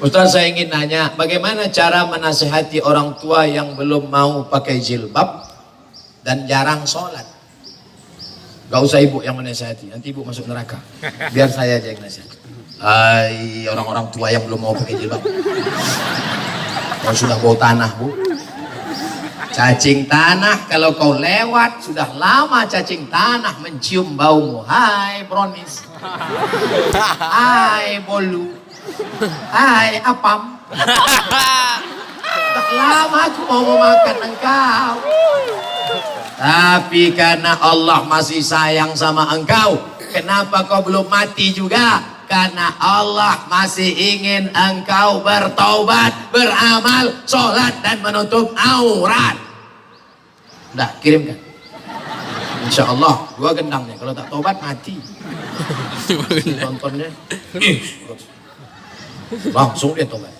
Ustaz, saya ingin nanya, bagaimana cara menasihati orang tua yang belum mau pakai jilbab dan jarang sholat? Gak usah ibu yang menasihati, nanti ibu masuk neraka. Biar saya aja yang nasihati. Hai orang-orang tua yang belum mau pakai jilbab. Kau sudah bau tanah, Bu. Cacing tanah, kalau kau lewat, sudah lama cacing tanah mencium baumu. Hai Bronis. Hai Bolu. Hai Apam. Sudah lama aku mau memakan engkau. Tapi karena Allah masih sayang sama engkau, kenapa kau belum mati juga? Karena Allah masih ingin engkau bertaubat, beramal, sholat dan menutup aurat. Udah, kirimkan. Insya Allah, 2 gendangnya. Kalau tak taubat, mati. Tontonnya. Langsung dia taubat.